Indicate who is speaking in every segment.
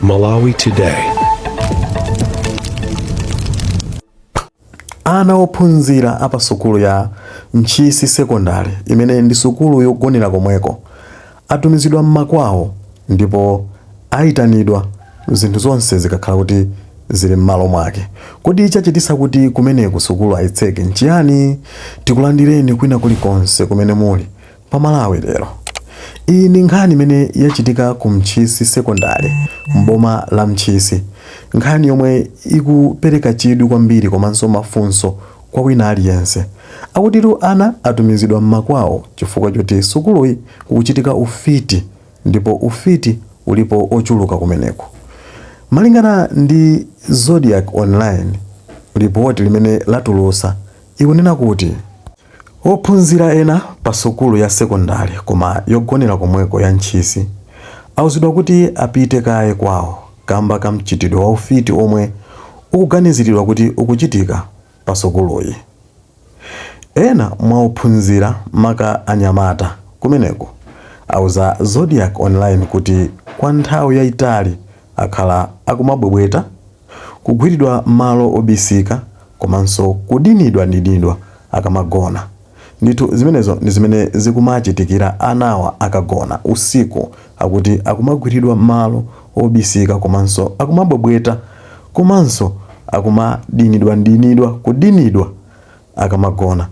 Speaker 1: Malawi Today.
Speaker 2: Ana ophunzira apa sukulu ya Mchisi Secondary imene ndi sukulu yogonera komweko atumizidwa m'makwawo ndipo ayitanidwa zinthu zonse zikakhala kuti zili m'malo mwake. Kodi chachitisa kuti kumeneku sukulu ayitseke nchiyani? Tikulandireni kwina kulikonse kumene muli pa Malawi lero. Iyi ndi nkhani imene yachitika ku Mchisi Secondary mboma la Mchisi. Nkhani yomwe ikupereka chidwi kwambiri komanso mafunso kwa wina aliyense. Akutiru ana atumizidwa m'makwawo chifukwa choti sukuluyi kukuchitika ufiti ndipo ufiti ulipo ochuluka kumeneko. Malingana ndi Zodiac Online, ripoti limene latulusa ikunena kuti ophunzira ena pa sukulu ya sekondari koma yogonera komweko ya Mchisi awuzidwa kuti apite kaye kwawo kamba ka mchitidwe wa ufiti omwe ukuganiziridwa kuti ukuchitika pa sukuluyi. Ena mwa ophunzira maka anyamata kumeneko awuza Zodiac Online kuti kwa nthawi yayitali akhala akumabwebweta, kugwiridwa malo obisika komanso kudinidwa akamagona. Ndithu zimenezo ndi zimene zikumachitikira anawa akagona usiku, akuti akumagwiridwa malo obisika komanso akumabwebweta komanso akumadinidwa kudinidwa akamagona,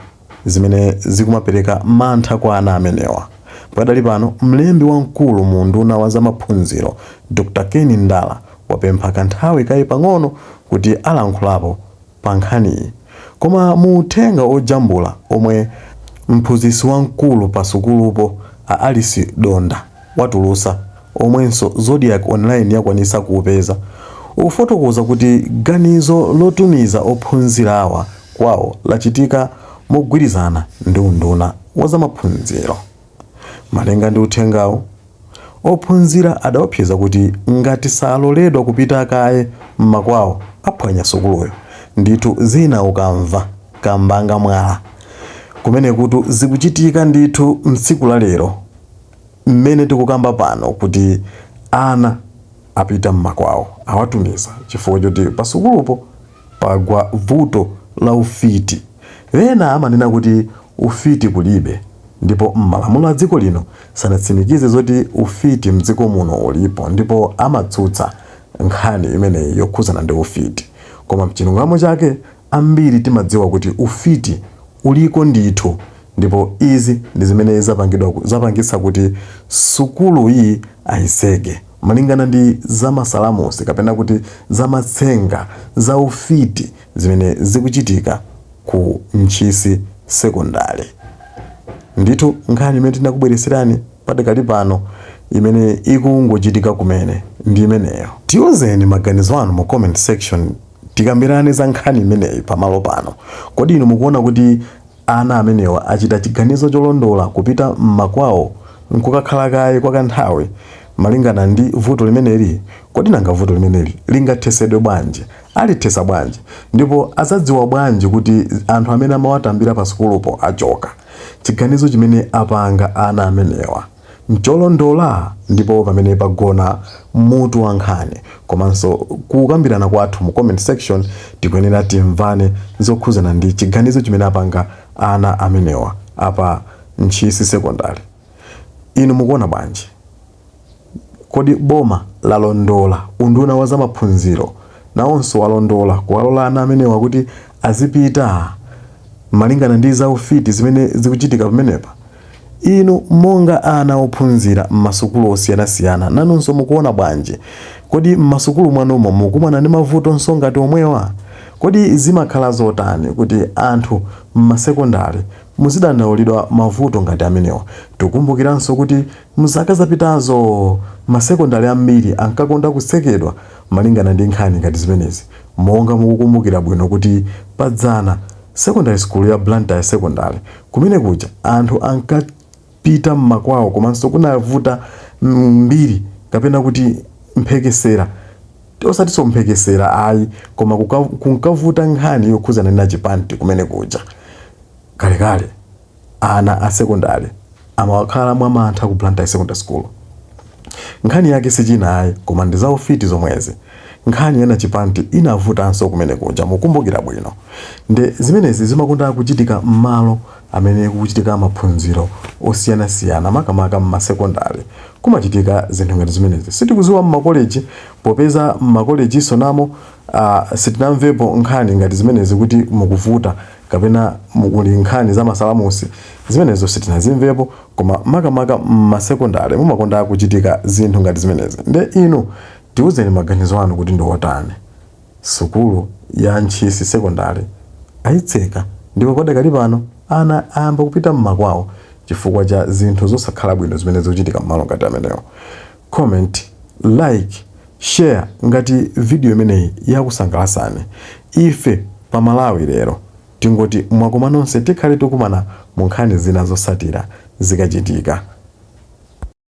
Speaker 2: zimene zikumapereka mantha kwa ana amenewa. Padali pano mlembi wamkulu mu nduna wa zamaphunziro Dr. Ken Ndala wapempha kanthawi kayi pang'ono kuti alankhulapo pa nkhaniyi. Koma mu uthenga ojambula omwe mphunzitsi wamkulu pa sukulupo Alice Donda watulusa, omwenso Zodiac Online yakwanisa kuupeza, ufotokoza kuti ganizo lotumiza ophunzira awa kwawo lachitika mogwirizana ndi unduna wa zamaphunziro. Malinga ndi uthengawo, ophunzira adaopseza kuti ngati saloledwa kupita kaye m'makwawo aphwanya sukuluyo. Ndithu zina ukamva kambanga mwala kumene kuti zikuchitika ndithu mtsiku la lero mmene tikukamba pano kuti ana apita m'makwawo awatumiza chifukwa choti pa sukulupo pagwa vuto la ufiti. Ena amanena kuti ufiti kulibe, ndipo m'malamulo a dziko lino sanatsimikize zoti ufiti mdziko muno ulipo, ndipo amatsutsa nkhani imeneyi yokhuzana ndi ufiti. Koma mchilungamo chake ambiri timadziwa kuti ufiti uliko ndithu, ndipo izi ndi zimene zapangisa kuti sukulu iyi ayiseke malingana ndi zamasalamusi kapena kuti zamatsenga za ufiti zimene zikuchitika ku Mchisi Secondary. Ndithu nkhani imene tinakubwereserani padakali pano imene ikungochitika kumene ndi imeneyo. Tiuzeni maganizo anu mu comment section tikambirane za nkhani imeneyi pamalo pano. Kodi inu mukuona kuti ana amenewa achita chiganizo cholondola kupita m'makwawo nkukakhala kaye kwa kanthawi malingana ndi vuto limeneli? Kodi nanga vuto limeneli lingathesedwe bwanji? Alithesa bwanji? Ndipo azadziwa bwanji kuti anthu amene amawatambira pa sukulupo achoka? Chiganizo chimene apanga ana amenewa ncholondola? Ndipo pamene pagona mutu wa nkhani komanso kukambirana kwathu mu comment section tikuyenera timvane zokhuzana ndi chiganizo chimene apanga ana amenewa apa Mchisi Secondary. Inu mukuona bwanji? Kodi boma lalondola, unduna wa zamaphunziro nawonso walondola kuwalola ana amenewa kuti azipita malingana ndi za ufiti zimene zikuchitika pamenepa? Inu monga ana ophunzira m'masukulu osiyanasiyana nanunso mukuona bwanji? Kodi m'masukulu mwanumo mukumana ndi mavuto ngati omwewa? Kodi zimakhala zotani kuti anthu m'masekondari muzidandaulidwa mavuto ngati amenewa? Tikumbukiranso kuti mzaka zapitazo masekondari ambiri ankakonda kusekedwa malingana ndi nkhani ngati zimenezi. Monga mukukumbukira bwino kuti padzana secondary school ya Blantyre Secondary kumene kuja anthu ankapita m'makwawo komanso kunavuta mbiri kapena kuti mphekesera, osatiso mphekesera ayi, koma kunkavuta nkhani yokhuzana na chipanti kumene kuja. Kalekale ana a secondary amawakhala mwa mantha ku Blantyre Secondary School. Nkhani yake sichinayi koma ndi za ufiti zomwezi. Nkhani yana chipanti inavutanso kumene kuja mukumbukira bwino. Nde zimenezi zimakonda kuchitika m'malo amene kuchitika maphunziro osiyanasiyana makamaka m'masekondari. Kumachitika zinthu ngati zimenezi. Sitikuziwa m'makoleji popeza m'makoleji sonamo sitinamvepo nkhani ngati zimenezi kuti mukuvuta kapena mukuli nkhani za masalamusi. Zimenezo sitinazimvepo koma makamaka m'masekondari mumakonda kuchitika zinthu ngati zimenezi. Nde inu tiuzeni maganizo anu kuti ndi otani. Sukulu ya Ntchisi sekondari ayitseka ndipo padakali pano ana ayamba kupita m'makwawo chifukwa cha zinthu zosakhala bwino zimene zochitika m'malo ngati amenewo. Comment, like, share ngati video imeneyi yakusangalasani. Ife pa Malawi lero tingoti mwakoma nonse tikhale tikumana mu nkhani zina zosatira zikachitika.